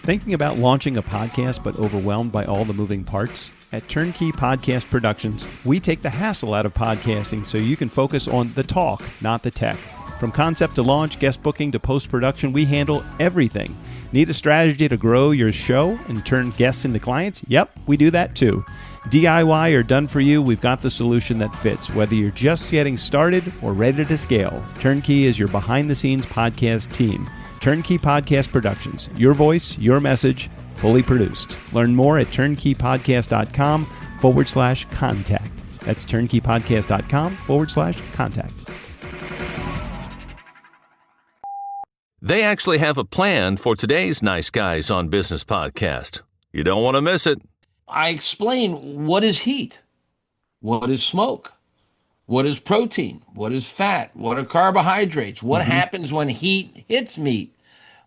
Thinking about launching a podcast but overwhelmed by all the moving parts? At TurnKey Podcast Productions, we take the hassle out of podcasting so you can focus on the talk, not the tech. From concept to launch, guest booking to post-production, we handle everything. Need a strategy to grow your show and turn guests into clients? Yep, we do that too. DIY or done for you, we've got the solution that fits, whether you're just getting started or ready to scale. TurnKey is your behind-the-scenes podcast team. TurnKey Podcast Productions. Your voice, your message, fully produced. Learn more at turnkeypodcast.com/contact. That's turnkeypodcast.com/contact. They actually have a plan for today's Nice Guys on Business podcast. You don't want to miss it. I explain what is heat, what is smoke, what is protein, what is fat, what are carbohydrates, what happens when heat hits meat,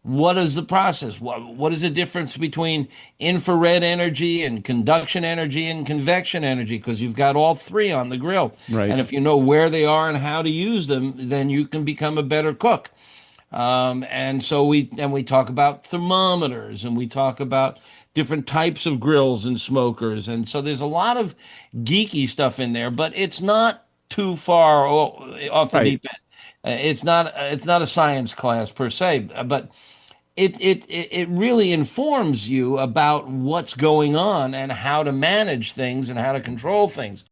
what is the process, what is the difference between infrared energy and conduction energy and convection energy, because you've got all three on the grill. Right. And if you know where they are and how to use them, then you can become a better cook. And so we talk about thermometers, and we talk about different types of grills and smokers. And so there's a lot of geeky stuff in there, but it's not too far off the deep end. It's not a science class per se, but it really informs you about what's going on and how to manage things and how to control things.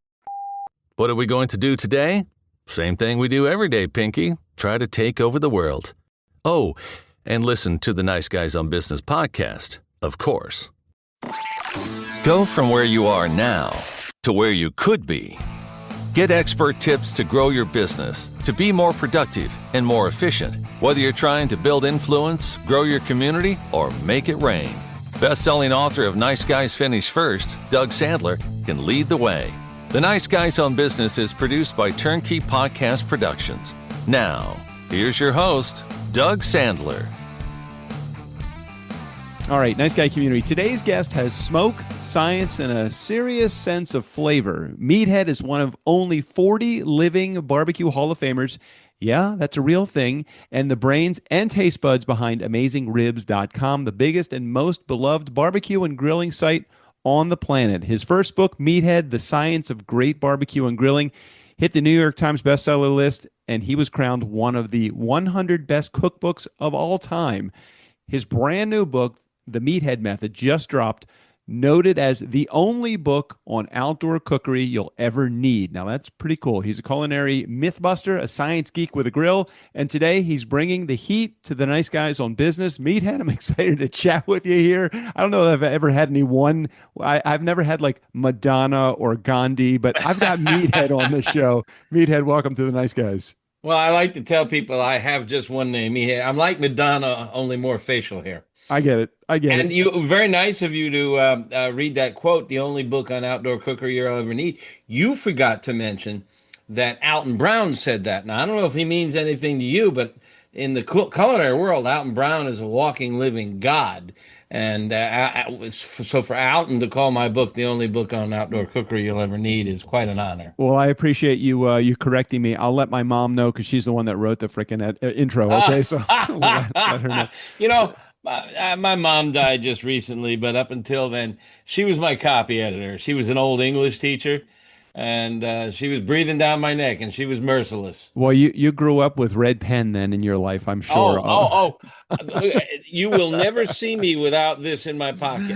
What are we going to do today? Same thing we do every day, Pinky. Try to take over the world. Oh, and listen to the Nice Guys on Business podcast, of course. Go from where you are now to where you could be. Get expert tips to grow your business, to be more productive and more efficient, whether you're trying to build influence, grow your community, or make it rain. Best-selling author of Nice Guys Finish First, Doug Sandler, can lead the way. The Nice Guys on Business is produced by TurnKey Podcast Productions. Now, here's your host, Doug Sandler. All right, Nice Guy community. Today's guest has smoke, science, and a serious sense of flavor. Meathead is one of only 40 living barbecue Hall of Famers. Yeah, that's a real thing. And the brains and taste buds behind AmazingRibs.com, the biggest and most beloved barbecue and grilling site on the planet. His first book, Meathead, The Science of Great Barbecue and Grilling, hit the New York Times bestseller list, and he was crowned one of the 100 best cookbooks of all time. His brand new book, The Meathead Method, just dropped, noted as the only book on outdoor cookery you'll ever need. Now, that's pretty cool. He's a culinary mythbuster, a science geek with a grill, and today he's bringing the heat to the Nice Guys on Business. Meathead, I'm excited to chat with you here. I don't know if I've ever had anyone. I've never had like Madonna or Gandhi, but I've got Meathead on the show. Meathead, welcome to the Nice Guys. Well, I like to tell people I have just one name. I'm like Madonna, only more facial hair. I get it. And you, very nice of you to read that quote, the only book on outdoor cookery you'll ever need. You forgot to mention that Alton Brown said that. Now, I don't know if he means anything to you, but in the culinary world, Alton Brown is a walking, living god. And so for Alton to call my book the only book on outdoor cookery you'll ever need is quite an honor. Well, I appreciate you correcting me. I'll let my mom know because she's the one that wrote the freaking intro. Okay, so let her know. You know, my mom died just recently, but up until then, she was my copy editor. She was an old English teacher, and she was breathing down my neck, and she was merciless. Well, you grew up with red pen then in your life, I'm sure. You will never see me without this in my pocket.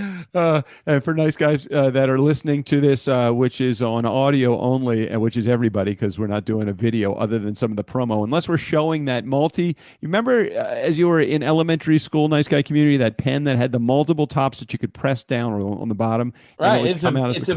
And for Nice Guys that are listening to this, which is on audio only, and which is everybody, because we're not doing a video other than some of the promo, unless we're showing that you remember as you were in elementary school, Nice Guy community, that pen that had the multiple tops that you could press down on the bottom? Right, it's a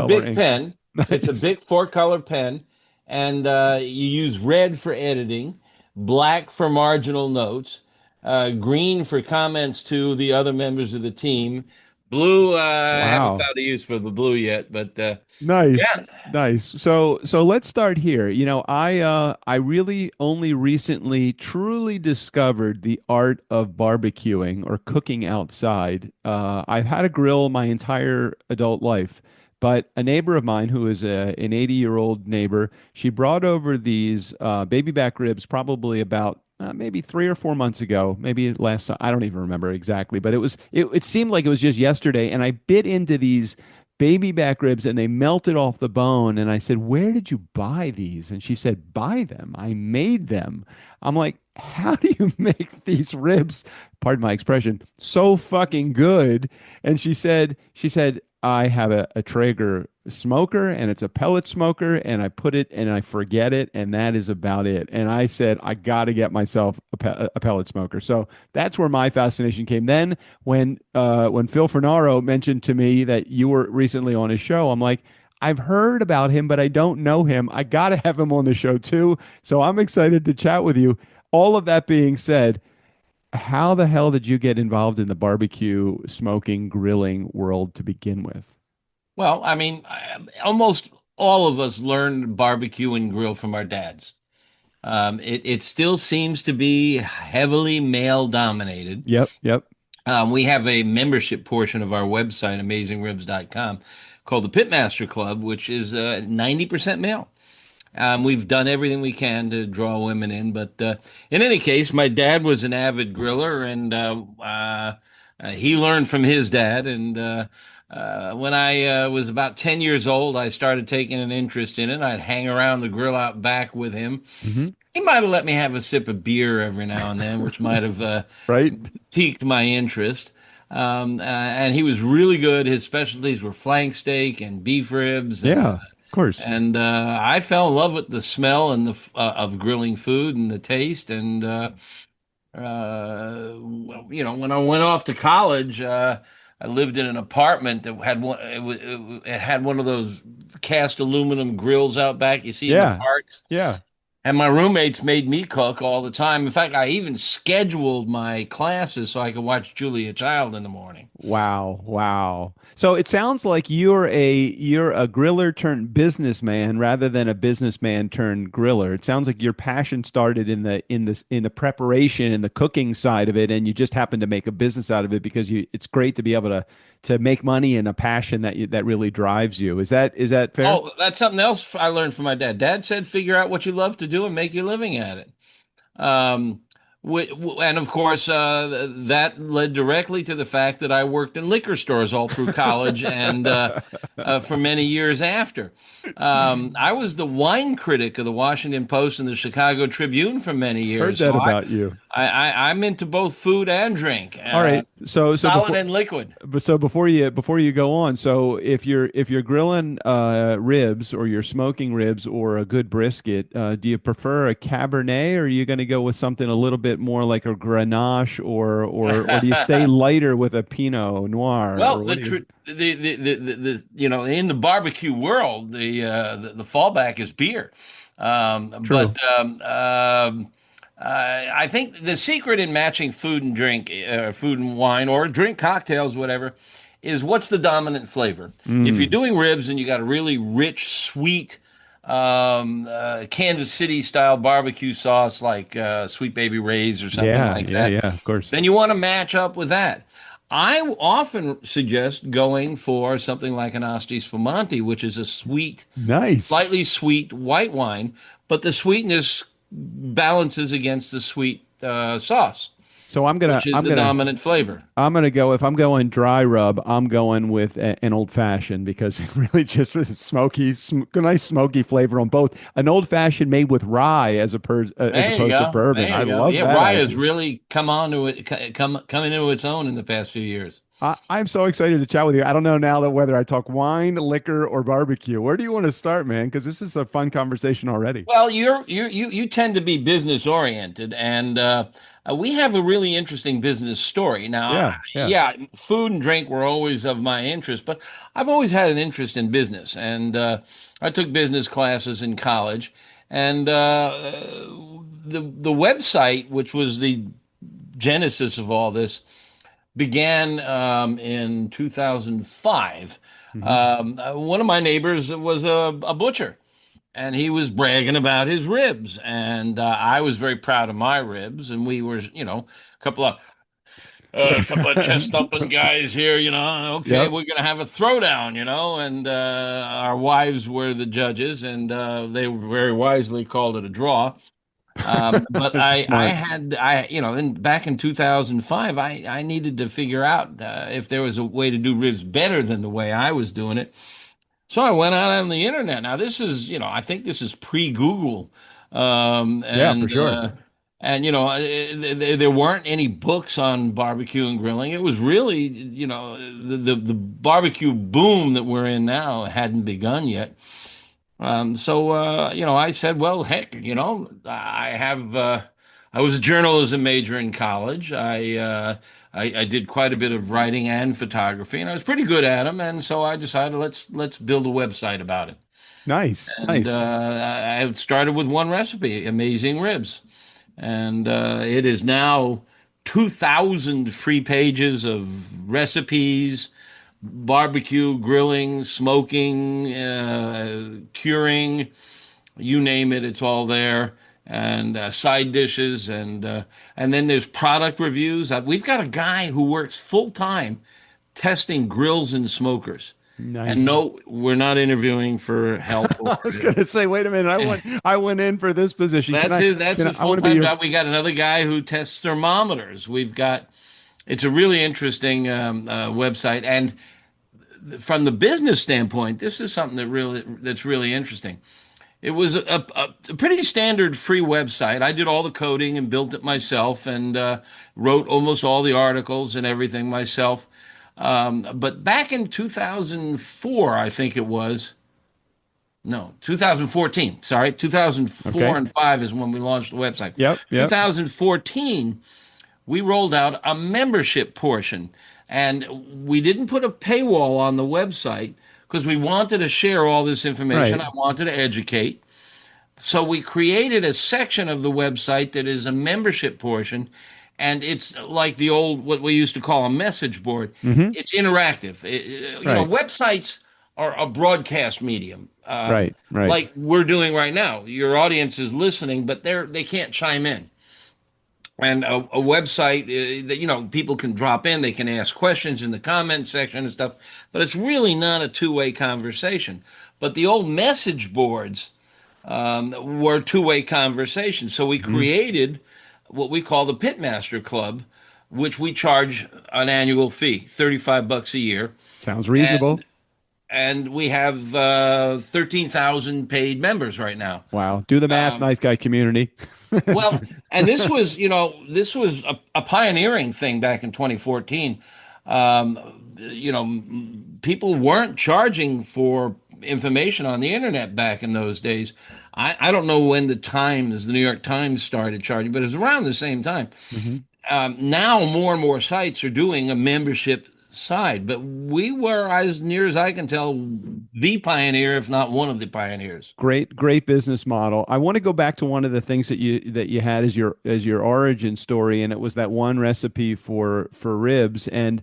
big pen. Nice. It's a big 4-color pen, and you use red for editing, black for marginal notes, green for comments to the other members of the team, blue. I haven't found a use for the blue yet, but nice, yeah. Nice. So let's start here. You know, I really only recently truly discovered the art of barbecuing or cooking outside. I've had a grill my entire adult life. But a neighbor of mine who is an 80-year-old neighbor, she brought over these baby back ribs probably about maybe 3 or 4 months ago, maybe last. I don't even remember exactly, but it seemed like it was just yesterday, and I bit into these baby back ribs and they melted off the bone. And I said, "Where did you buy these?" And she said, "Buy them. I made them." I'm like, "How do you make these ribs?" Pardon my expression, so fucking good. And she said, "I have a Traeger smoker and it's a pellet smoker and I put it and I forget it and that is about it." And I said, "I got to get myself a pellet smoker." So that's where my fascination came. Then when Phil Fernaro mentioned to me that you were recently on his show, I'm like, "I've heard about him, but I don't know him. I got to have him on the show too." So I'm excited to chat with you. All of that being said, how the hell did you get involved in the barbecue, smoking, grilling world to begin with? Well, I mean, almost all of us learned barbecue and grill from our dads. It still seems to be heavily male dominated. Yep, yep. We have a membership portion of our website, AmazingRibs.com, called the Pitmaster Club, which is 90% male. We've done everything we can to draw women in, but in any case, my dad was an avid griller, and he learned from his dad. And when I was about 10 years old, I started taking an interest in it. I'd hang around the grill out back with him. Hmm. He might have let me have a sip of beer every now and then, which might have Right? piqued my interest. And he was really good. His specialties were flank steak and beef ribs, Yeah, of course. and I fell in love with the smell and of grilling food and the taste. And when I went off to college, I lived in an apartment that had one. It had one of those cast aluminum grills out back you see in the Yeah, parks. yeah. And my roommates made me cook all the time. In fact, I even scheduled my classes so I could watch Julia Child in the morning. Wow, wow. So it sounds like you're a griller turned businessman rather than a businessman turned griller. It sounds like your passion started in the preparation and the cooking side of it, and you just happened to make a business out of it because it's great to be able to make money and a passion that really drives you. Is that fair? Oh, that's something else I learned from my dad. Dad said, figure out what you love to do and make your living at it. Um, and of course, that led directly to the fact that I worked in liquor stores all through college and for many years after. I was the wine critic of the Washington Post and the Chicago Tribune for many Heard years. that So about you. I'm into both food and drink, All right. So solid before and liquid. before you go on, so if you're grilling ribs or you're smoking ribs or a good brisket, do you prefer a Cabernet or are you going to go with something a little bit more like a Grenache or do you stay lighter with a Pinot Noir or Well, what the, do tr you? the in the barbecue world, the fallback is beer. True. I think the secret in matching food and drink, food and wine, or drink cocktails, whatever, is what's the dominant flavor. If you're Mm. doing ribs and you got a really rich, sweet Kansas City style barbecue sauce like Sweet Baby Ray's or something Yeah, like yeah, that, yeah, of course. then you want to match up with that. I often suggest going for something like an Asti Spumante, which is a sweet, Nice. slightly sweet white wine, but the sweetness balances against the sweet sauce, So I'm gonna which is I'm the gonna dominant flavor. I'm gonna go if I'm going dry rub, I'm going with an old fashioned because it really just is a nice smoky flavor on both. An old fashioned made with rye as There you opposed to go. bourbon. There I you go. love Yeah, that rye has idea. really come on to it, coming into its own in the past few years. I'm so excited to chat with you. I don't know now that whether I talk wine, liquor, or barbecue. Where do you want to start, man? Because this is a fun conversation already. Well, you tend to be business oriented, and we have a really interesting business story. Now, Yeah, yeah. yeah, food and drink were always of my interest, but I've always had an interest in business, and I took business classes in college, and the website, which was the genesis of all this, began in 2005. Hmm. One of my neighbors was a butcher and he was bragging about his ribs, and I was very proud of my ribs. And we were, a couple of chest thumping guys here. Okay, Yep. we're gonna have a throwdown. And our wives were the judges, and they very wisely called it a draw. But That's I smart. had, back in 2005, I needed to figure out if there was a way to do ribs better than the way I was doing it. So I went out on the internet. Now this is, I think this is pre-Google, um, Yeah, for and sure. uh, there weren't any books on barbecue and grilling. It was really, the barbecue boom that we're in now hadn't begun yet. I said, well, heck, I was a journalism major in college. I did quite a bit of writing and photography, and I was pretty good at them. And so I decided let's build a website about it. Nice, And nice. I started with one recipe, amazing ribs, and it is now 2,000 free pages of recipes, barbecue, grilling, smoking, curing, you name it, it's all there. And side dishes, and then there's product reviews. We've got a guy who works full time testing grills and smokers. And Nice. no, we're not interviewing for help or I was gonna say, wait a minute. I went in for this position. Can that's I? his I want to be full-time your. job. We got another guy who tests thermometers. It's a really interesting website, and from the business standpoint, this is something that's really interesting. It was a pretty standard free website. I did all the coding and built it myself, and wrote almost all the articles and everything myself. But back in 2004, I think it was, no, 2014, sorry, 2004 Okay. and 5 is when we launched the website. Yep. Yep. 2014, we rolled out a membership portion, and we didn't put a paywall on the website because we wanted to share all this information. Right. I wanted to educate. So we created a section of the website that is a membership portion, and it's like the old, what we used to call a message board. Mm-hmm. It's interactive. Right. Websites are a broadcast medium, Right. Right. like we're doing right now. Your audience is listening, but they can't chime in. And a website that people can drop in, they can ask questions in the comment section and stuff, but it's really not a two-way conversation. But the old message boards were two-way conversations. So we Mm-hmm. created what we call the Pitmaster Club, which we charge an annual fee, $35 a year, Sounds and reasonable. and we have 13,000 paid members right now. Wow. Do the math, nice guy community. Well, and this was a pioneering thing back in 2014. People weren't charging for information on the internet back in those days. I don't know when the New York Times started charging, but it was around the same time. Mhm. Now more and more sites are doing a membership side, but we were, as near as I can tell, the pioneer, if not one of the pioneers. Great business model. I want to go back to one of the things that you had as your origin story, and it was that one recipe for ribs. And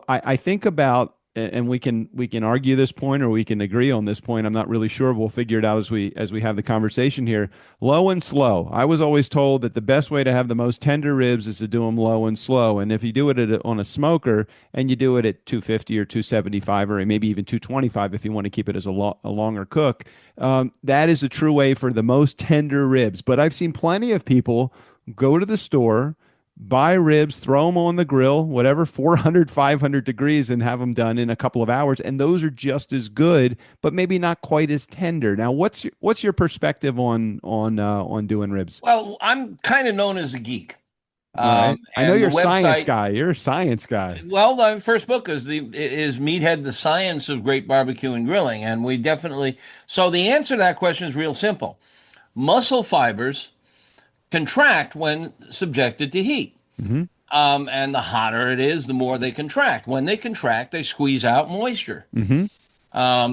I think about, and we can argue this point or we can agree on this point. I'm not really sure. We'll figure it out as we have the conversation here. Low and slow. I was always told that the best way to have the most tender ribs is to do them low and slow. And if you do it on a smoker and you do it at 250 or 275 or maybe even 225 if you want to keep it as a longer cook, that is a true way for the most tender ribs. But I've seen plenty of people go to the store, buy ribs, throw them on the grill, whatever, 400, 500 degrees, and have them done in a couple of hours. And those are just as good, but maybe not quite as tender. Now, what's your perspective on doing ribs? Well, I'm kind of known as a geek. All right. I know And the you're a science website, guy. You're a science guy. well, the first book is Meathead, the Science of Great Barbecue and Grilling, and we definitely. So the answer to that question is real simple. Muscle fibers contract when subjected to heat. Hmm. And the hotter it is, the more they contract. When they contract, they squeeze out moisture. Hmm.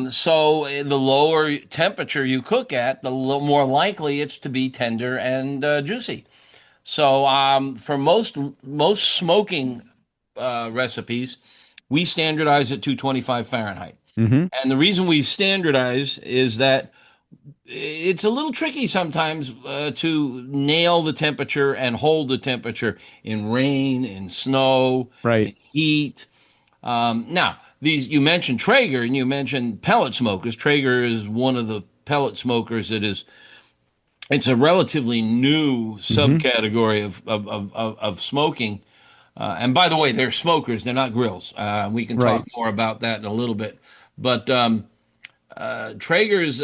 So the lower temperature you cook at, the more likely it's to be tender and juicy. So for most smoking recipes, we standardize at 225 Fahrenheit. Hmm. And the reason we standardize is that it's a little tricky sometimes to nail the temperature and hold the temperature in rain, in snow, in Right. heat. Now, these you mentioned Traeger and you mentioned pellet smokers. Traeger is one of the pellet smokers that is it's a relatively new Hmm. subcategory of smoking. And by the way, they're smokers, they're not grills. We can Right, talk more about that in a little bit. But Traegers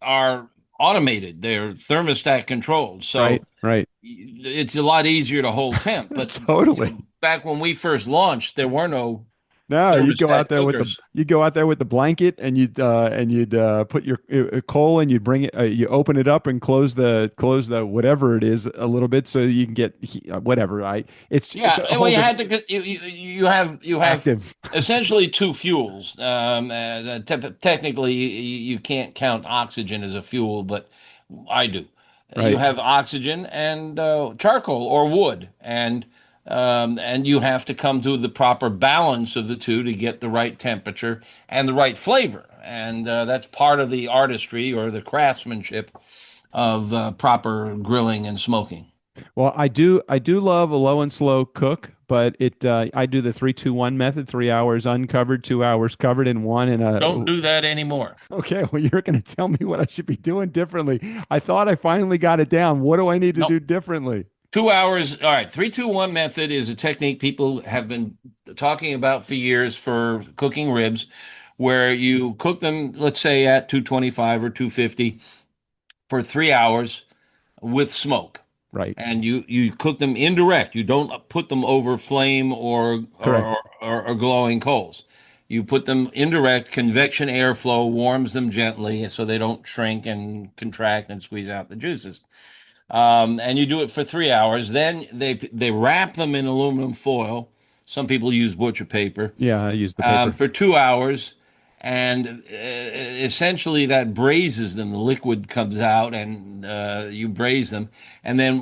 are automated, they're thermostat controlled. right, So right. it's a lot easier to hold temp. But Totally. back when we first launched, there were no No, thermostat cookers. you go out there with the blanket, and you'd put your coal, and you bring it, you open it up and close the whatever it is a little bit, so you can get whatever. I it's Yeah, a and well, whole you different had to you have active. essentially two fuels. Technically, you can't count oxygen as a fuel, but I do. You Right. have oxygen and charcoal or wood, and you have to come to the proper balance of the two to get the right temperature and the right flavor, and that's part of the artistry or the craftsmanship of proper grilling and smoking. Well, I do love a low and slow cook, but it I do the 3-2-1 method, 3 hours uncovered, 2 hours covered in one. And Don't do that anymore. okay, well, you're going to tell me what I should be doing differently. I thought I finally got it down. What do I need to No. do differently? 2 hours. All right. 3-2-1 method is a technique people have been talking about for years for cooking ribs, where you cook them, let's say at 225 or 250 for 3 hours with smoke. Right. And you cook them indirect. You don't put them over flame Correct. or glowing coals. You put them indirect, convection airflow warms them gently so they don't shrink and contract and squeeze out the juices. And you do it for 3 hours. Then they wrap them in aluminum foil. Some people use butcher paper Yeah, I use the paper. for 2 hours, and essentially that braises them. The liquid comes out, and you braise them, and then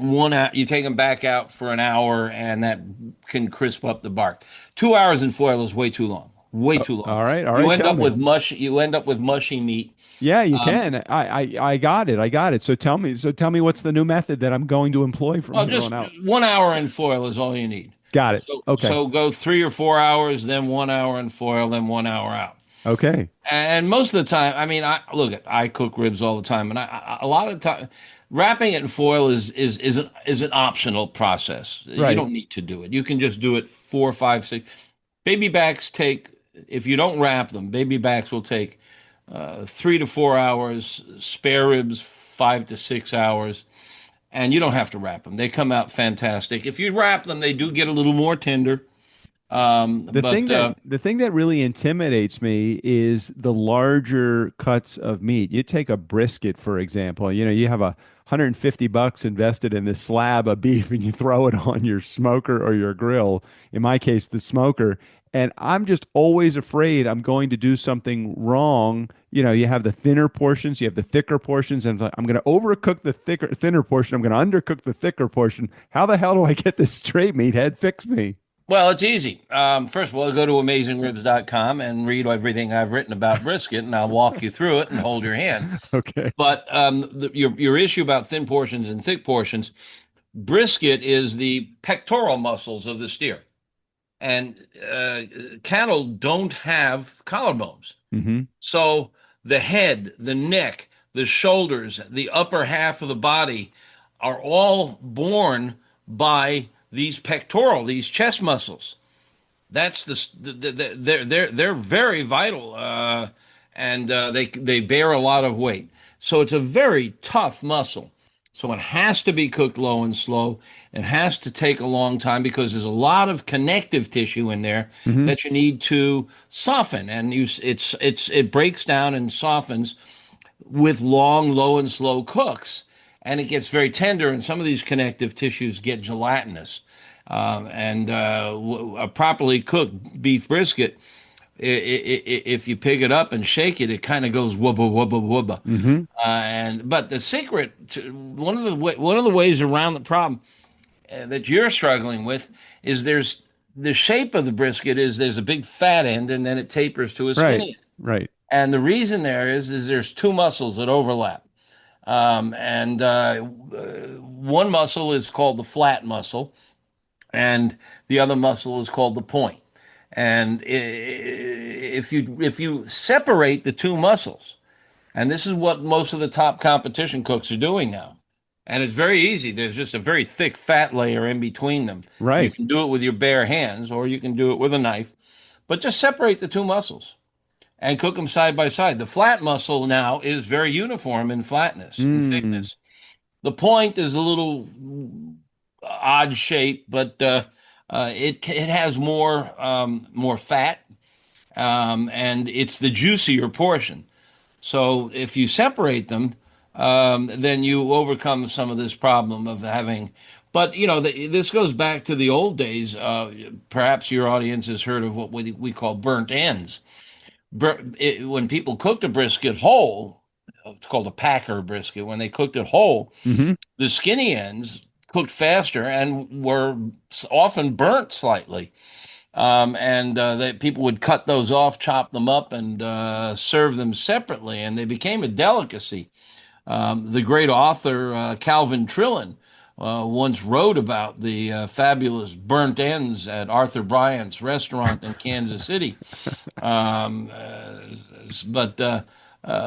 you take them back out for an hour, and that can crisp up the bark. 2 hours in foil is way too long. Way too long. All right, all You right. end Tell up me. with mush. You end up with mushy meat. Yeah, you Um, can. I got it. I got it. So tell me. So tell me what's the new method that I'm going to employ from Well, here just on out. 1 hour in foil is all you need. Got it. Okay. So go 3 or 4 hours, then 1 hour in foil, then 1 hour out. Okay. And most of the time, I mean, I cook ribs all the time, and a lot of time wrapping it in foil is an optional process. You Right. don't need to do it. You can just do it 4, 5, 6. Baby backs take, if you don't wrap them, baby backs will take 3 to 4 hours. Spare ribs 5 to 6 hours, and you don't have to wrap them. They come out fantastic. If you wrap them, they do get a little more tender. But The thing that really intimidates me is the larger cuts of meat. You take a brisket, for example. You know, you have $150 invested in this slab of beef, and you throw it on your smoker or your grill. In my case, the smoker. And I'm just always afraid I'm going to do something wrong. You know, you have the thinner portions, you have the thicker portions, and I'm going to overcook the thinner portion. I'm going to undercook the thicker portion. How the hell do I get this straight, meathead? Fix me. Well, it's easy. First of all, go to AmazingRibs.com and read everything I've written about brisket, and I'll walk you through it and hold your hand. Okay. But your issue about thin portions and thick portions, brisket is the pectoral muscles of the steer, and cattle don't have collarbones. Hmm. So the head, the neck, the shoulders, the upper half of the body are all borne by these chest muscles. That's they're very vital, and they bear a lot of weight. So it's a very tough muscle. So it has to be cooked low and slow. It has to take a long time because there's a lot of connective tissue in there Hmm. that you need to soften, and it breaks down and softens with long, low and slow cooks, and it gets very tender. And some of these connective tissues get gelatinous. And a properly cooked beef brisket, if you pick it up and shake it, it kind of goes wubba wubba wubba. Hmm. But the secret, one of the ways around the problem that you're struggling with is there's the shape of the brisket is there's a big fat end and then it tapers to a Right. skinny end. Right. And the reason there is there's two muscles that overlap. And one muscle is called the flat muscle, and the other muscle is called the point. And if you separate the two muscles, And this is what most of the top competition cooks are doing now. And it's very easy. There's just a very thick fat layer in between them. You Right. can do it with your bare hands or you can do it with a knife, but just separate the two muscles and cook them side by side. The flat muscle now is very uniform in flatness and Mm. thickness. The point is a little odd shape, but it has more fat, and it's the juicier portion. So if you separate them, then you overcome some of this problem of having. But this goes back to the old days. Perhaps your audience has heard of what we call burnt ends. When people cooked a brisket whole, it's called a packer brisket. When they cooked it whole, Hmm. the skinny ends cooked faster and were often burnt slightly. And people would cut those off, chop them up, and serve them separately, and they became a delicacy. The great author Calvin Trillin once wrote about the fabulous burnt ends at Arthur Bryant's restaurant in Kansas City. Um, uh, but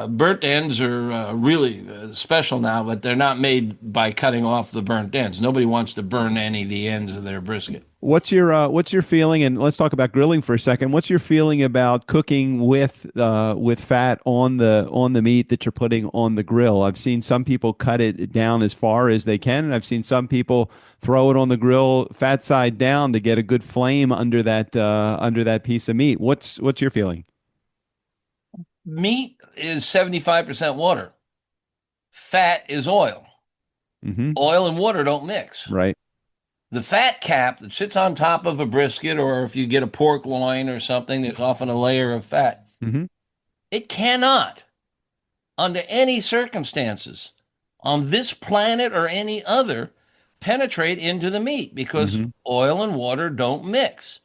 burnt ends are really special now, but they're not made by cutting off the burnt ends. Nobody wants to burn any of the ends of their brisket. What's your feeling? And let's talk about grilling for a second. What's your feeling about cooking with fat on the meat that you're putting on the grill? I've seen some people cut it down as far as they can, and I've seen some people throw it on the grill fat side down to get a good flame under that piece of meat. What's your feeling? Meat is 75% water. Fat is oil. Hmm. Oil and water don't mix. Right. The fat cap that sits on top of a brisket, or if you get a pork loin or something, there's often a layer of fat. Hmm. It cannot, under any circumstances, on this planet or any other, penetrate into the meat because Hmm. oil and water don't mix.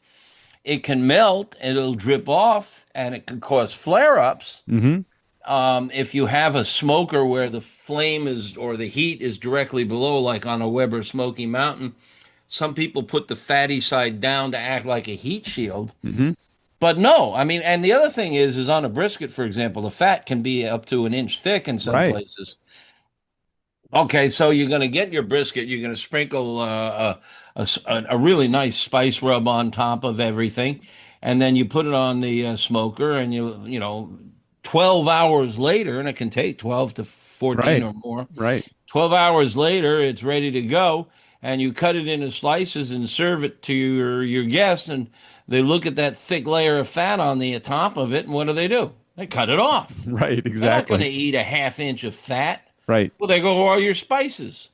It can melt, it'll drip off, and it can cause flare ups. Hmm. If you have a smoker where the flame is or the heat is directly below, like on a Weber Smoky Mountain, some people put the fatty side down to act like a heat shield. Hmm. But no, I mean, and the other thing is on a brisket, for example, the fat can be up to an inch thick in some Right. places. Okay, so you're going to get your brisket. You're going to sprinkle a really nice spice rub on top of everything, and then you put it on the smoker, and 12 hours later, and it can take 12 to 14 Right. or more. Right. 12 hours later, it's ready to go, and you cut it into slices and serve it to your guests, and they look at that thick layer of fat on the top of it, and what do? They cut it off. Right. They're not going to Exactly. eat a half inch of fat. Right. Well, there go all your spices.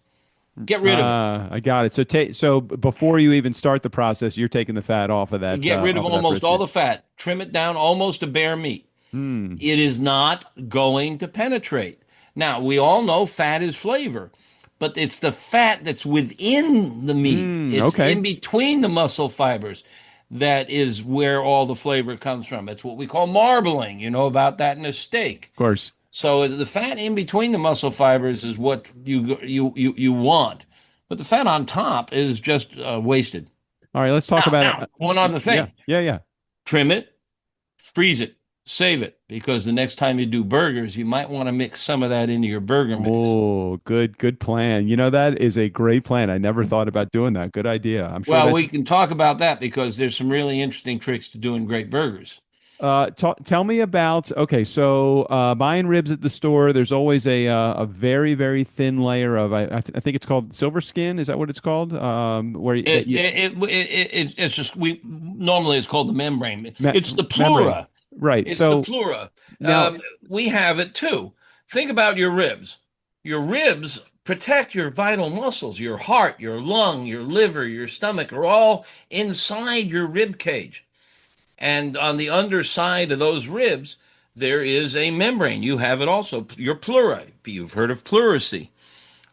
Get rid of it. I got it. So before you even start the process, you're taking the fat Get rid of off of that almost all brisket. the fat. Trim it down almost to bare meat. Hmm. It is not going to penetrate. Now, we all know fat is flavor, but it's the fat that's within the meat. Hmm. It's Okay. in between the muscle fibers that is where all the flavor comes from. It's what we call marbling. You know about that in a steak. Of course. So the fat in between the muscle fibers is what you want, but the fat on top is just wasted. All right. Let's talk about it. Now, one other Yeah. thing: Yeah. Yeah. trim it, freeze it, save it, because the next time you do burgers, you might want to mix some of that into your burger mix. Oh, good plan. That is a great plan. I never thought about doing that. Good idea. I'm sure Well, we that's can talk about that because there's some really interesting tricks to doing great burgers. tell me about okay, so buying ribs at the store, there's always a very, very thin layer of I think it's called silver skin. Is that what it's called? That It, you it's just we normally it's called the membrane. me It's the membrane. pleura. Right. It's the So pleura. now We have it too. Think about your ribs. Your ribs protect your vital muscles. Your heart, your lung, your liver, your stomach are all inside your rib cage. And on the underside of those ribs, there is a membrane. You have it also. Your pleura. You've heard of pleurisy.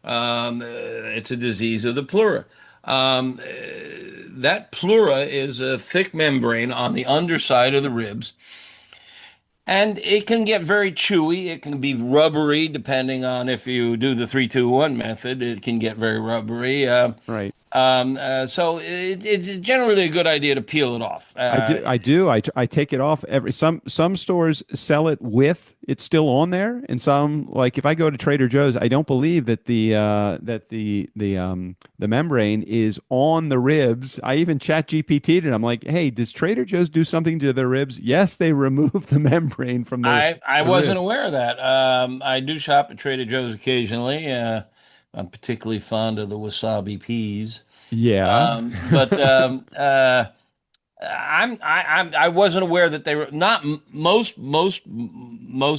It's a disease of the pleura. That pleura is a thick membrane on the underside of the ribs, and it can get very chewy. It can be rubbery, depending on if you do the 3-2-1 method. It can get very rubbery. right. So it's generally a good idea to peel it off. I do. I take it off every some stores sell it with it's still on there. And some, like if I go to Trader Joe's, I don't believe that the membrane is on the ribs. I even chat GPT'd it. I'm like, hey, does Trader Joe's do something to their ribs? Yes, they remove the membrane from I the wasn't ribs. aware of that. I do shop at Trader Joe's occasionally. I'm particularly fond of the wasabi peas. Yeah. But I wasn't aware that they were not most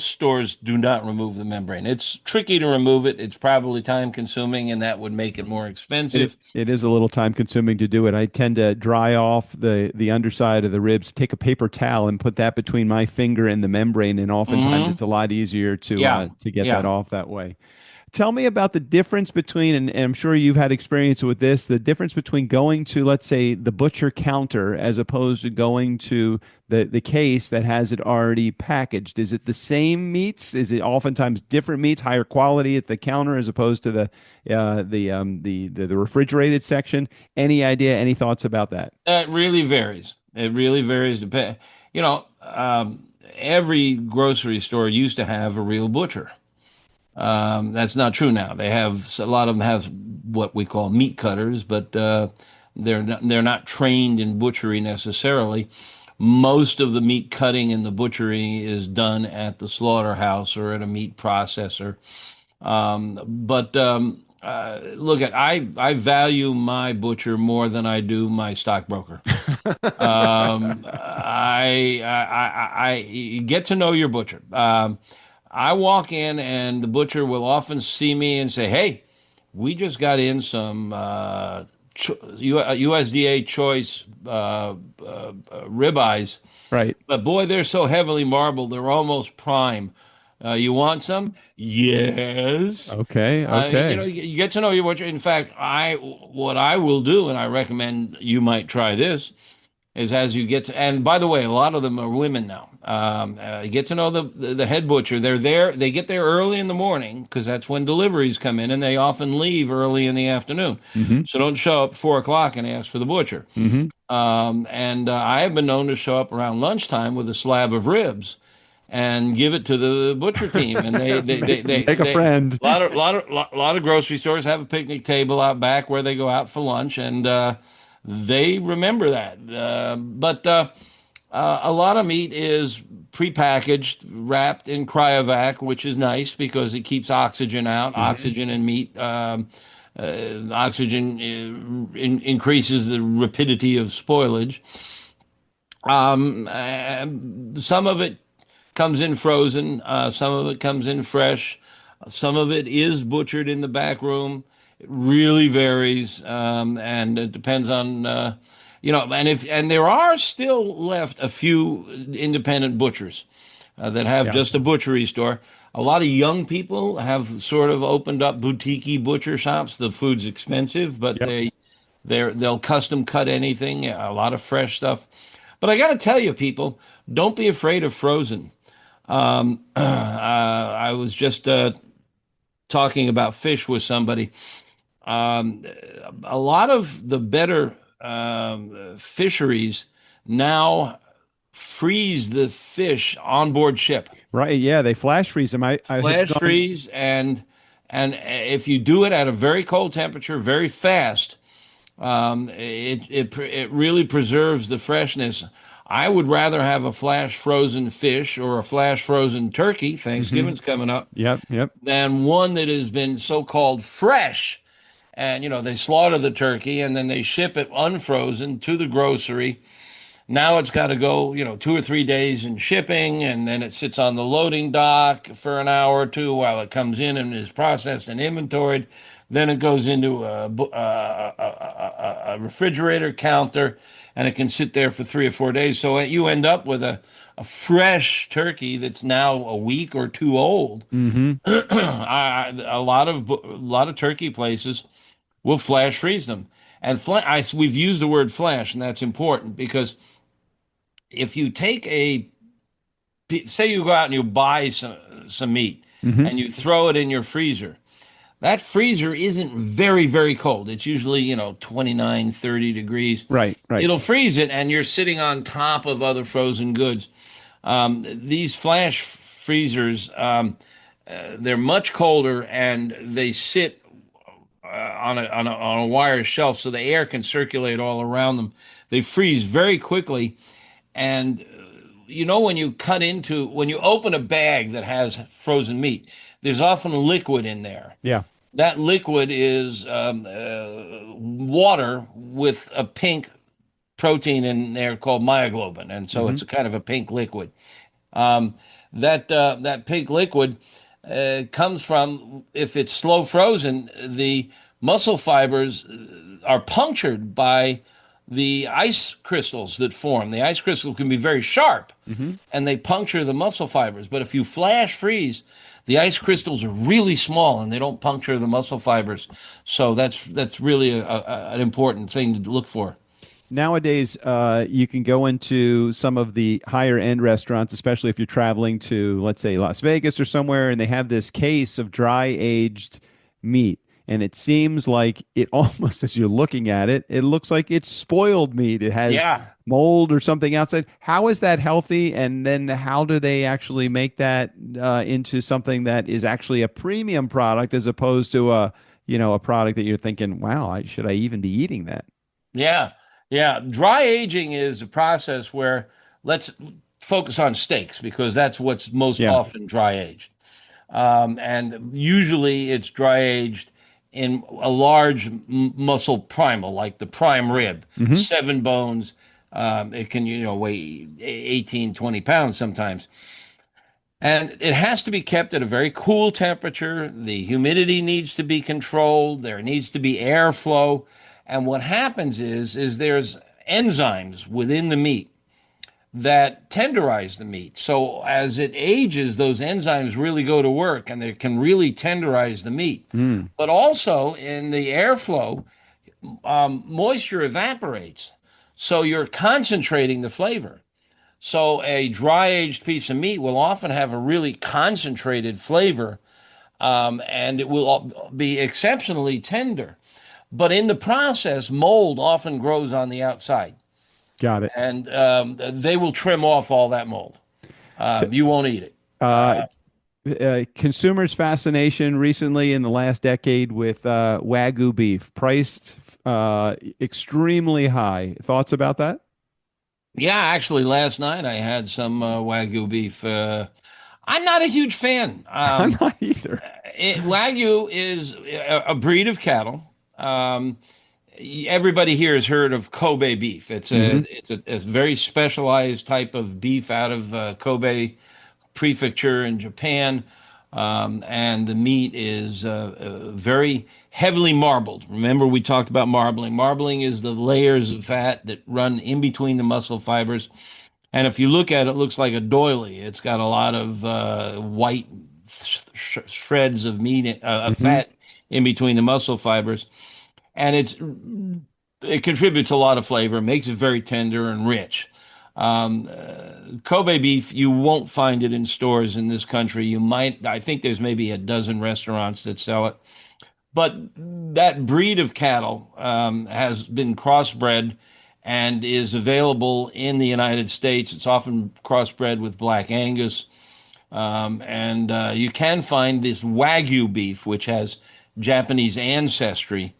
stores do not remove the membrane. It's tricky to remove it. It's probably time consuming, and that would make it more It expensive. it is a little time consuming to do it. I tend to dry off the underside of the ribs, take a paper towel and put that between my finger and the membrane, and oftentimes Hmm. it's a lot easier Yeah, to get that yeah. off that way. Tell me about the difference between, and I'm sure you've had experience with this, the difference between going to, let's say, the butcher counter as opposed to going to the case that has it already packaged. Is it the same meats? Is it oftentimes different meats, higher quality at the counter as opposed to the refrigerated section? Any idea, any thoughts about that? It really varies. It really varies. You know, every grocery store used to have a real butcher. That's not true now. They have a lot of them have what we call meat cutters, but they're not trained in butchery necessarily. Most of the meat cutting and the butchery is done at the slaughterhouse or at a meat processor. But look at I value my butcher more than I do my stockbroker. I get to know your butcher. I walk in and the butcher will often see me and say, "Hey, we just got in some USDA choice ribeyes, Right. but boy, they're so heavily marbled, they're almost prime. You want some? Yes." Okay. You know, Okay. you get to know your butcher. In fact, what I will do, and I recommend you might try this, is as you get to, and by the way, a lot of them are women now. You get to know the head butcher. They're there. They get there early in the morning because that's when deliveries come in, and they often leave early in the afternoon. Mm-hmm. So don't show up 4 o'clock and ask for the butcher. Mm-hmm. And I have been known to show up around lunchtime with a slab of ribs and give it to the butcher team. And Make a friend. lot of grocery stores have a picnic table out back where they go out for lunch, and they remember that. A lot of meat is prepackaged, wrapped in cryovac, which is nice because it keeps oxygen out. Mm-hmm. Oxygen in meat, oxygen increases the rapidity of spoilage. Some of it comes in frozen, some of it comes in fresh, some of it is butchered in the back room. It really varies, and it depends on and there are still left a few independent butchers that have Yeah. just a butchery store. A lot of young people have sort of opened up boutique butcher shops. The food's expensive, but Yep. they'll custom cut anything, a lot of fresh stuff. But I got to tell you, people, don't be afraid of frozen. I was just talking about fish with somebody. Um, a lot of the better fisheries now freeze the fish on board ship, Right. Yeah. They flash freeze them. I have flash gone. freeze, and if you do it at a very cold temperature, very fast, it really preserves the freshness. I would rather have a flash frozen fish or a flash frozen turkey. Mm-hmm. Thanksgiving's coming up, Yep. Yep. than one that has been so-called fresh. And they slaughter the turkey and then they ship it unfrozen to the grocery. Now it's got to go, 2 or 3 days in shipping, and then it sits on the loading dock for an hour or two while it comes in and is processed and inventoried. Then it goes into a refrigerator counter, and it can sit there for 3 or 4 days. So you end up with a fresh turkey that's now a week or two old. Mm-hmm. A lot of turkey places will flash freeze them, and we've used the word flash, and that's important because if you take say you go out and you buy some meat Mm-hmm. and you throw it in your freezer, that freezer isn't very, very cold. It's usually, 29, 30 degrees. Right. Right. It'll freeze it, and you're sitting on top of other frozen goods. These flash freezers, they're much colder and they sit on a wire shelf so the air can circulate all around them. They freeze very quickly, and when when you open a bag that has frozen meat, there's often liquid in there. Yeah. That liquid is water with a pink protein in there called myoglobin, and so it's a kind of a pink liquid. Um, that pink liquid comes from, if it's slow frozen, the muscle fibers are punctured by the ice crystals that form. The ice crystal can be very sharp, and they puncture the muscle fibers. But if you flash freeze, the ice crystals are really small and they don't puncture the muscle fibers. So that's really an important thing to look for. Nowadays, you can go into some of the higher end restaurants, especially if you're traveling to, let's say, Las Vegas or somewhere, and they have this case of dry aged meat. And it seems like it almost, as you're looking at it, it looks like it's spoiled meat. It has Yeah. mold or something outside. How is that healthy? And then how do they actually make that into something that is actually a premium product as opposed to a product that you're thinking, wow, should I even be eating that? Yeah, yeah. Dry aging is a process where, let's focus on steaks because that's what's most Yeah. often dry aged. And usually it's dry aged in a large muscle primal, like the prime rib, Hmm. 7 bones. It can, weigh 18, 20 pounds sometimes. And it has to be kept at a very cool temperature. The humidity needs to be controlled. There needs to be airflow. And what happens is there's enzymes within the meat that tenderize the meat. So as it ages, those enzymes really go to work and they can really tenderize the meat. Mm. But also in the airflow, moisture evaporates. So you're concentrating the flavor. So a dry aged piece of meat will often have a really concentrated flavor, and it will be exceptionally tender. But in the process, mold often grows on the outside, Got it. and they will trim off all that mold. So, You won't eat it. uh, consumers' fascination recently in the last decade with Wagyu beef, priced extremely high. Thoughts about that? Yeah, actually, last night I had some Wagyu beef. I'm not a huge fan. I'm not either. Wagyu is a breed of cattle. Everybody here has heard of Kobe beef. Hmm. It's a very specialized type of beef out of Kobe Prefecture in Japan, and the meat is very heavily marbled. Remember, we talked about marbling. Marbling is the layers of fat that run in between the muscle fibers. And if you look at it, it looks like a doily. It's got a lot of white shreds of meat, of Hmm. fat in between the muscle fibers, and it contributes a lot of flavor, makes it very tender and rich. Kobe beef, you won't find it in stores in this country. I think there's maybe a dozen restaurants that sell it. But that breed of cattle has been crossbred and is available in the United States. It's often crossbred with Black Angus. And you can find this Wagyu beef, which has Japanese ancestry.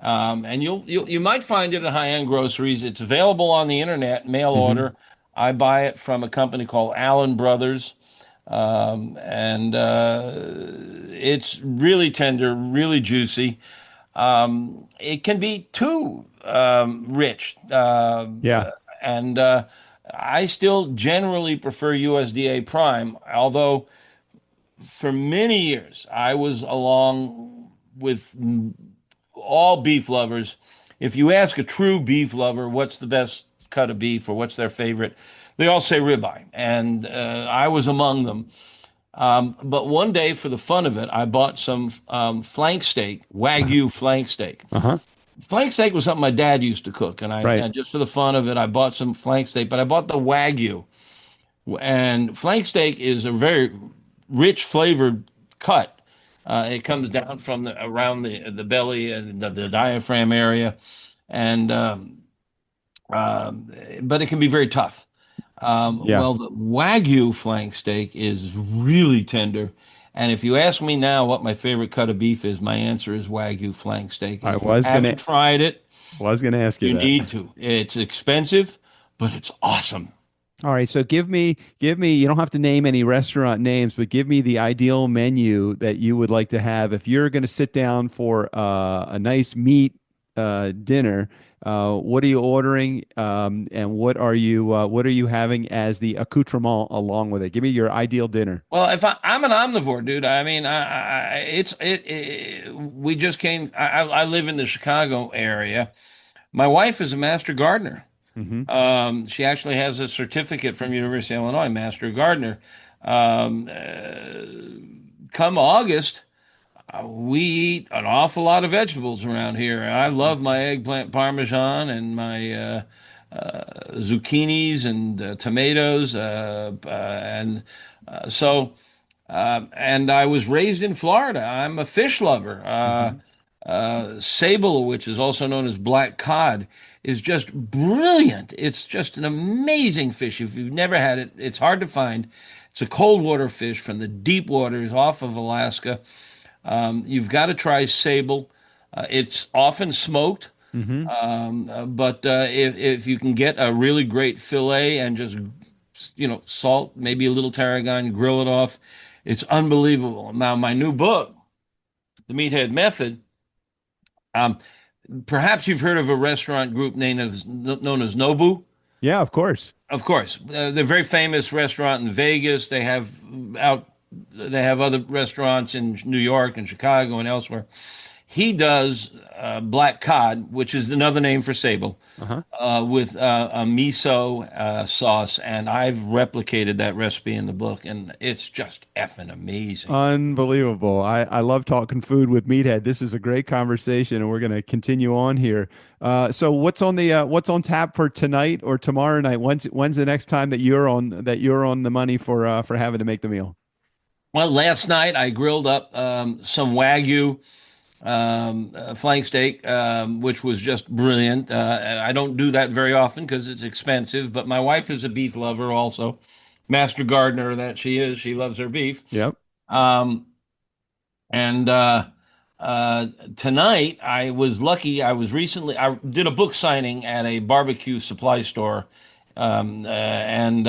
And you might find it at high-end groceries. It's available on the internet, mail Hmm. order. I buy it from a company called Allen Brothers, and it's really tender, really juicy. It can be too rich, Yeah. and I still generally prefer USDA Prime, although for many years I was along with all beef lovers. If you ask a true beef lover what's the best cut of beef or what's their favorite, they all say ribeye, and I was among them. But one day, for the fun of it, I bought some flank steak, Wagyu flank steak. Uh-huh. Flank steak was something my dad used to cook, and Right. just for the fun of it, I bought some flank steak. But I bought the Wagyu, and flank steak is a very rich flavored cut. It comes down from around the belly and the diaphragm area, and but it can be very tough. Yeah. Well, the Wagyu flank steak is really tender. And if you ask me now what my favorite cut of beef is, my answer is Wagyu flank steak. And I if you was gonna haven't tried it, was gonna ask you you that. need to. It's expensive, but it's awesome. All right, so give me, you don't have to name any restaurant names, but give me the ideal menu that you would like to have if you're going to sit down for a nice meat dinner. What are you ordering, and what are you having as the accoutrement along with it? Give me your ideal dinner. Well, if I'm an omnivore, dude, I mean, we just came. I live in the Chicago area. My wife is a master gardener. Hmm. She actually has a certificate from University of Illinois, Master Gardener. Um, Come August, we eat an awful lot of vegetables around here. I love my eggplant parmesan and my zucchinis and tomatoes, and I was raised in Florida. I'm a fish lover. Hmm. Sable, which is also known as black cod, is just brilliant. It's just an amazing fish. If you've never had it, it's hard to find. It's a cold water fish from the deep waters off of Alaska. You've got to try sable. It's often smoked, Hmm. but if you can get a really great fillet and just salt, maybe a little tarragon, grill it off, it's unbelievable. Now, my new book, The Meathead Method. Um, Perhaps you've heard of a restaurant group known as Nobu. Yeah, of course. Of course, they're a very famous restaurant in Vegas. Out, they have other restaurants in New York and Chicago and elsewhere. He does black cod, which is another name for sable, Uh-huh. with a miso sauce, and I've replicated that recipe in the book, and it's just effing amazing. Unbelievable. I love talking food with Meathead. This is a great conversation, and we're going to continue on here. So what's on tap for tonight or tomorrow night? When's the next time that you're on the money for having to make the meal? Well, last night I grilled up some Wagyu flank steak, which was just brilliant. I don't do that very often because it's expensive, but my wife is a beef lover also. Master gardener that she is, she loves her beef. Yep. Um, and uh, Tonight I was lucky. I did a book signing at a barbecue supply store, and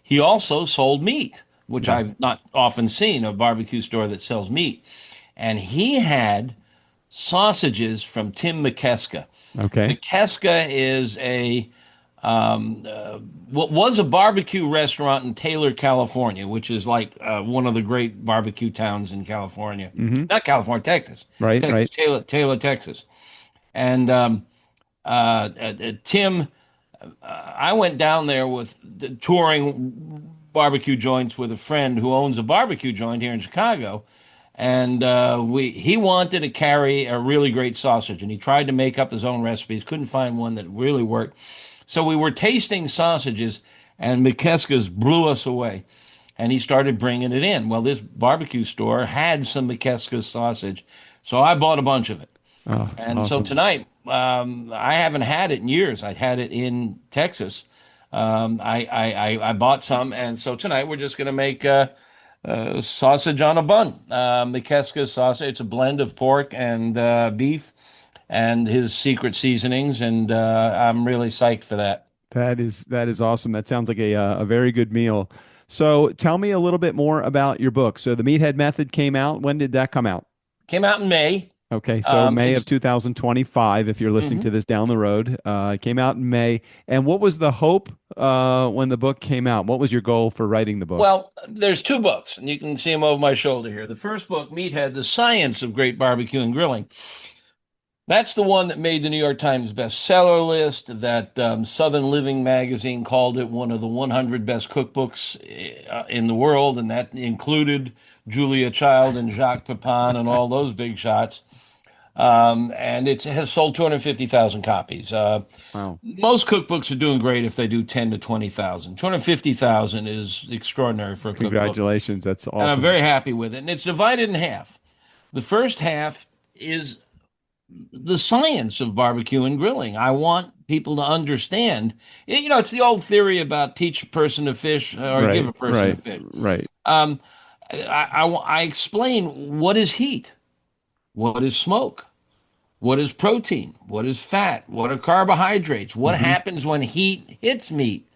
he also sold meat, which Yeah. I've not often seen a barbecue store that sells meat. And he had sausages from Tim McKeska. Okay. McKeska is what was a barbecue restaurant in Taylor, California, which is like one of the great barbecue towns in California. Hmm. Not California, Texas. Right, Texas, right. Taylor, Texas. And Tim, I went down there with touring barbecue joints with a friend who owns a barbecue joint here in Chicago, and he wanted to carry a really great sausage, and he tried to make up his own recipes, couldn't find one that really worked. So we were tasting sausages, and McKeska's blew us away, and he started bringing it in. Well, this barbecue store had some McKeska's sausage, so I bought a bunch of it. Oh, And so awesome. tonight, I haven't had it in years. I had it in Texas. I bought some, and so tonight we're just going to make sausage on a bun. McKeska sausage. It's a blend of pork and beef, and his secret seasonings, and I'm really psyched for that. That is awesome. That sounds like a very good meal. So tell me a little bit more about your book. So the Meathead Method came out. When did that come out? Came out in May. Okay, so May of It's 2025, if you're listening mhm. to this down the road. It came out in May. And what was the hope when the book came out? What was your goal for writing the book? Well, there's two books, and you can see them over my shoulder here. The first book, Meathead: The Science of Great Barbecue and Grilling. That's the one that made the New York Times bestseller list. That Southern Living magazine called it one of the 100 best cookbooks in the world, and that included Julia Child and Jacques Pepin and all those big shots. And it has sold 250,000 copies. Wow. Most cookbooks are doing great if they do 10 to 20,000. 250,000 is extraordinary for a cookbook, Congratulations. That's and I'm awesome. very happy with it. And it's divided in half. The first half is the science of barbecue and grilling. I want people to understand. It's the old theory about teach a person to fish or give Right, a person to right, fish. right. Um, I explain what is heat, what is smoke, what is protein, what is fat, what are carbohydrates, what Hmm. happens when heat hits meat.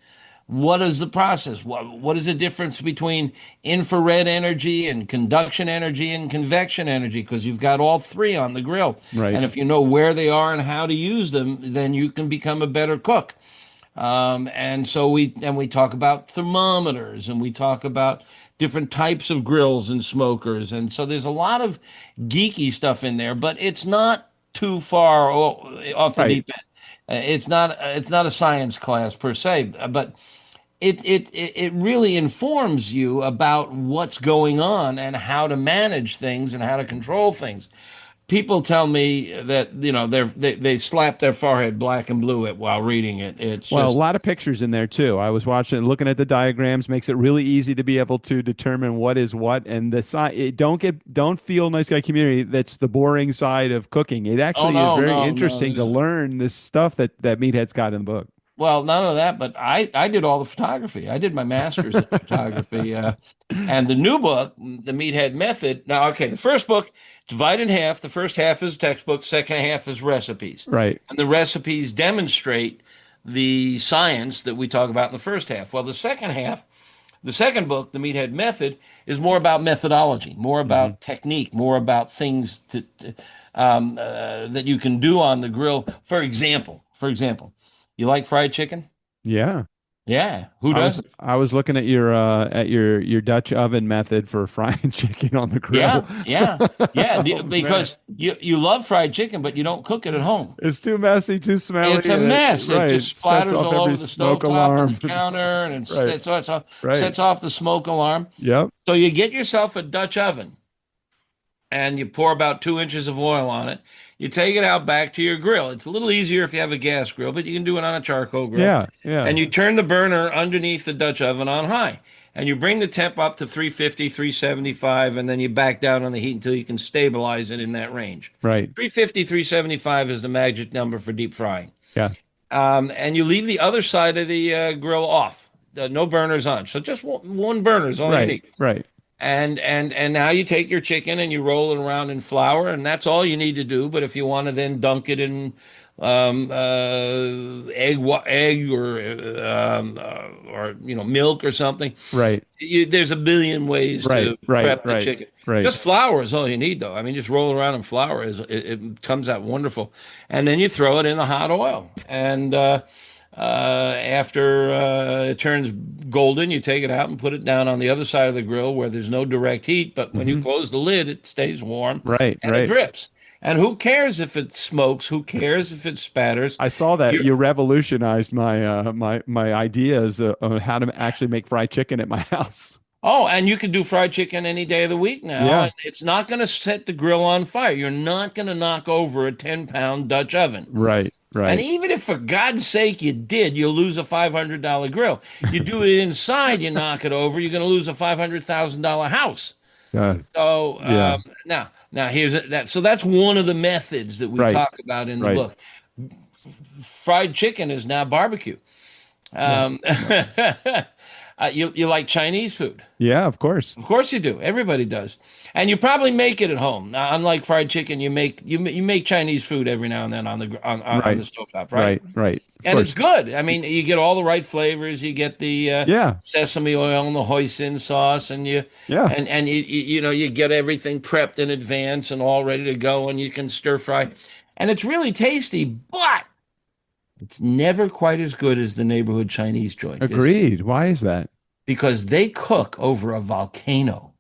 What is the process? What is the difference between infrared energy and conduction energy and convection energy? Because you've got all three on the grill. Right. And if you know where they are and how to use them, then you can become a better cook. And we talk about thermometers and we talk about different types of grills and smokers. And so there's a lot of geeky stuff in there, but it's not too far off the Right. deep end. It's not a science class per se, but it really informs you about what's going on and how to manage things and how to control things. People tell me that they slap their forehead black and blue at while reading it. It's Well, a just lot of pictures in there too. I was watching, looking at the diagrams, makes it really easy to be able to determine what is what. And the side, don't feel nice guy community. That's the boring side of cooking. It oh actually is no very no no. interesting to learn this stuff that Meathead's got in the book. Well, none of that, but I did all the photography. I did my master's in photography. And the new book, The Meathead Method. Now, okay, the first book divided in half. The first half is textbook, second half is recipes. Right. And the recipes demonstrate the science that we talk about in the first half. Well, the second half, the second book, The Meathead Method, is more about methodology, more Hmm. about technique, more about things that you can do on the grill. For example, you like fried chicken? Yeah. Yeah, who doesn't? I was looking at your Dutch oven method for frying chicken on the grill. Yeah, yeah, yeah. Oh man. Because you love fried chicken, but you don't cook it at home. It's too messy, too It's smelly, a and it mess. It right, just sets splatters off all every over the smoke stovetop and the alarm. counter, and it Right, right. sets off the smoke alarm. Yep. So you get yourself a Dutch oven, and you pour about 2 inches of oil on it. You take it out back to your grill. It's a little easier if you have a gas grill, but you can do it on a charcoal grill. Yeah, yeah. And you turn the burner underneath the Dutch oven on high. And you bring the temp up to 350, 375, and then you back down on the heat until you can stabilize it in that range. Right. 350, 375 is the magic number for deep frying. Yeah. And you leave the other side of the grill off. No burners on. So just one burner is all you Right. need. Right. And now you take your chicken and you roll it around in flour, and that's all you need to do. But if you want to then dunk it in egg or milk or something, Right. there's a billion ways Right. to Right. prep the Right. chicken. Right. Just flour is all you need, though. I mean, just roll it around in flour it comes out wonderful, and then you throw it in the hot oil, and after it turns golden, you take it out and put it down on the other side of the grill where there's no direct heat. But when you Hmm. close the lid, it stays warm Right. and it Right. drips. And who cares if it smokes? Who cares if it spatters? I saw that You're, you revolutionized my ideas on how to actually make fried chicken at my house. oh, and you can do fried chicken any day of the week now. Yeah. And it's not going to set the grill on fire. You're not going to knock over a 10-pound Dutch oven. Right. And Right. even if, for God's sake, you did, you'll lose a $500 grill. You do it inside, you knock it over, you're going to lose a $500,000 house. Uh, So yeah. now that. So that's one of the methods that we Right. talk about in the Right. book. Fried chicken is now barbecue. Yeah. Um, you like Chinese food? Yeah. Of course. Of course you do. Everybody does, and you probably make it at home. Now, unlike fried chicken, you make Chinese food every now and then on Right. the stovetop, right? Right. Right. Of And it's course. good. I mean, you get all the right flavors. You get the Yeah. sesame oil and the hoisin sauce, and you Yeah. and you get everything prepped in advance and all ready to go, and you can stir fry, and it's really tasty. But it's never quite as good as the neighborhood Chinese joint, is it? Agreed. Why is that? Because they cook over a volcano.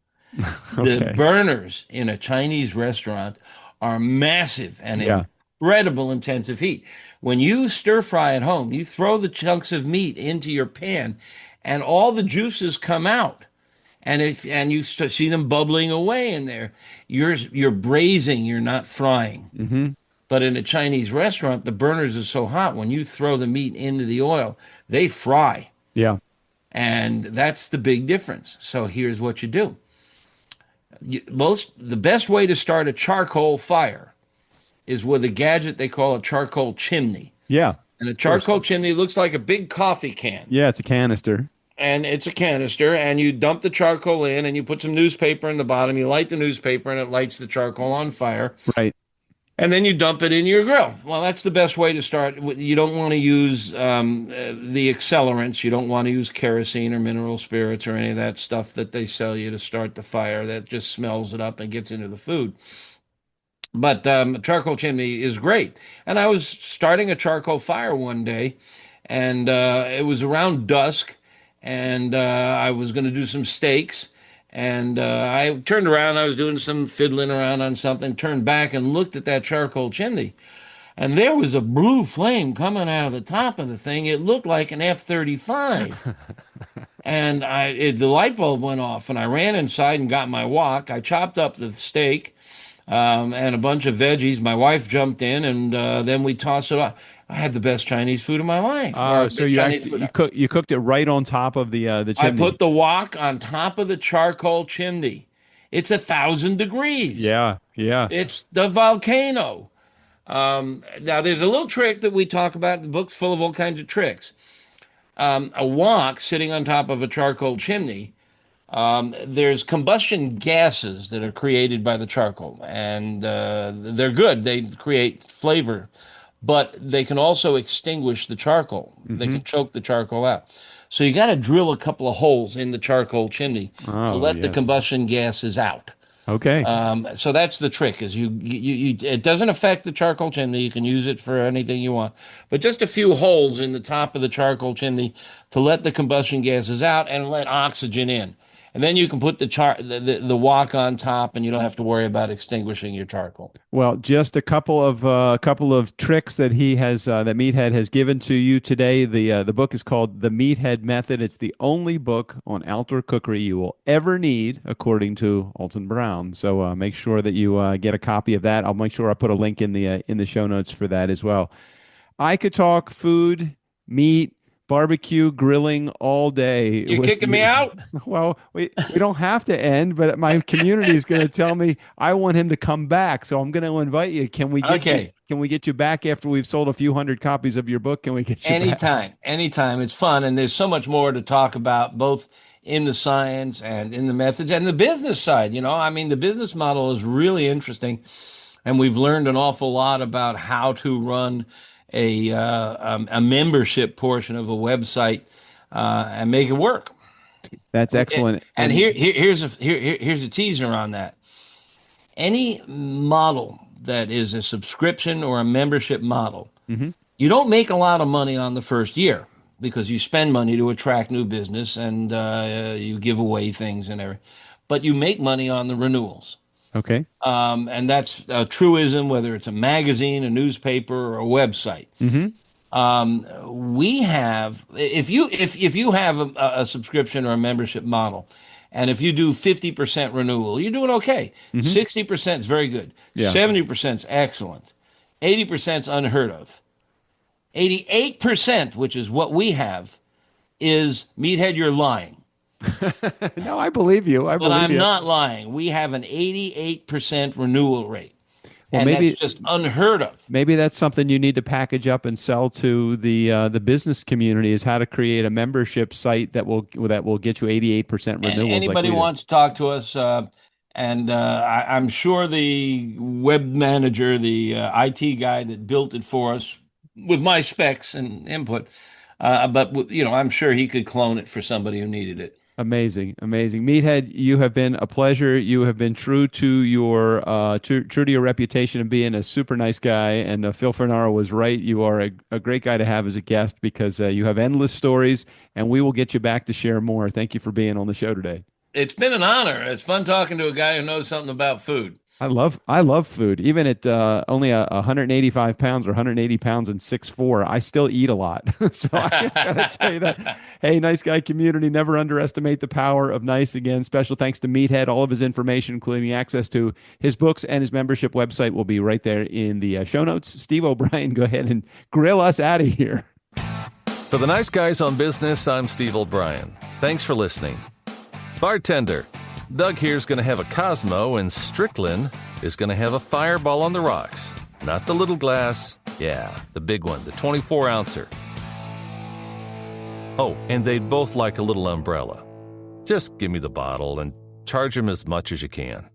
The Okay. burners in a Chinese restaurant are massive and Yeah. incredible intensive heat. When you stir fry at home, you throw the chunks of meat into your pan and all the juices come out. And you see them bubbling away in there. You're braising, you're not frying. Hmm. But in a Chinese restaurant, the burners are so hot when you throw the meat into the oil, they fry. Yeah. And that's the big difference. So here's what you do. The best way to start a charcoal fire is with a gadget they call a charcoal chimney. Yeah. And a Of course. charcoal chimney looks like a big coffee can. Yeah, it's a canister. And it's a canister, and you dump the charcoal in, and you put some newspaper in the bottom. You light the newspaper, and it lights the charcoal on fire. Right. And then you dump it in your grill. Well, that's the best way to start. You don't want to use the accelerants. You don't want to use kerosene or mineral spirits or any of that stuff that they sell you to start the fire. That just smells it up and gets into the food. But charcoal chimney is great. And I was starting a charcoal fire one day, and it was around dusk, and I was going to do some steaks. And I turned around, I was doing some fiddling around on something, turned back and looked at that charcoal chimney. And there was a blue flame coming out of the top of the thing. It looked like an F-35. And the light bulb went off, and I ran inside and got my wok. I chopped up the steak and a bunch of veggies. My wife jumped in, and then we tossed it off. I had the best Chinese food of my life. So you cooked it right on top of the I chimney. put the wok on top of the charcoal chimney. It's 1,000 degrees. Yeah, yeah. It's the volcano. Now, there's a little trick that we talk about. The book's full of all kinds of tricks. A wok sitting on top of a charcoal chimney, there's combustion gases that are created by the charcoal, and they're good. They create flavor, but they can also extinguish the charcoal. They can choke the charcoal out. So you got to drill a couple of holes in the charcoal chimney to let the combustion gases out. Okay. So that's the trick. Is you it doesn't affect the charcoal chimney. You can use it for anything you want, but just a few holes in the top of the charcoal chimney to let the combustion gases out and let oxygen in. And then you can put the wok on top, and you don't have to worry about extinguishing your charcoal. Well, just a couple of tricks that he has that Meathead has given to you today. The book is called The Meathead Method. It's the only book on outdoor cookery you will ever need, according to Alton Brown. So make sure that you get a copy of that. I'll make sure I put a link in the show notes for that as well. I could talk food, meat, barbecue, grilling all day. You kicking me out? Well, we don't have to end, but my community is going to tell me I want him to come back, so I'm going to invite you. Can we get you back after we've sold a few hundred copies of your book? Can we get you back? Anytime. It's fun, and there's so much more to talk about, both in the science and in the methods and the business side. I mean, the business model is really interesting, and we've learned an awful lot about how to run a membership portion of a website and make it work. That's excellent. And here's a teaser on that. Any model that is a subscription or a membership model, you don't make a lot of money on the first year because you spend money to attract new business and you give away things and everything. But you make money on the renewals. Okay. And that's a truism, whether it's a magazine, a newspaper, or a website. We have, if you have a subscription or a membership model, and if you do 50% renewal, you're doing okay. 60% is very good. 70% is excellent. 80% is unheard of. 88%, which is what we have, is Meathead, you're lying. No, I believe you. But I'm not lying. We have an 88% renewal rate. Well, and maybe that's just unheard of. Maybe that's something you need to package up and sell to the business community, is how to create a membership site that will get you 88% renewals. Anybody wants to talk to us, and I'm sure the web manager, the IT guy that built it for us with my specs and input, but I'm sure he could clone it for somebody who needed it. Amazing. Meathead, you have been a pleasure. You have been true to your true to your reputation of being a super nice guy. And Phil Fernaro was right. You are a great guy to have as a guest because you have endless stories, and we will get you back to share more. Thank you for being on the show today. It's been an honor. It's fun talking to a guy who knows something about food. I love food. Even at only 185 pounds or 180 pounds and 6'4", I still eat a lot. So I gotta tell you that. Hey, Nice Guy community, never underestimate the power of nice. Again, special thanks to Meathead. All of his information, including access to his books and his membership website, will be right there in the show notes. Steve O'Brien, go ahead and grill us out of here. For the Nice Guys on Business, I'm Steve O'Brien. Thanks for listening. Bartender, Doug here's going to have a Cosmo, and Strickland is going to have a Fireball on the rocks. Not the little glass. Yeah, the big one, the 24-ouncer. Oh, and they'd both like a little umbrella. Just give me the bottle and charge them as much as you can.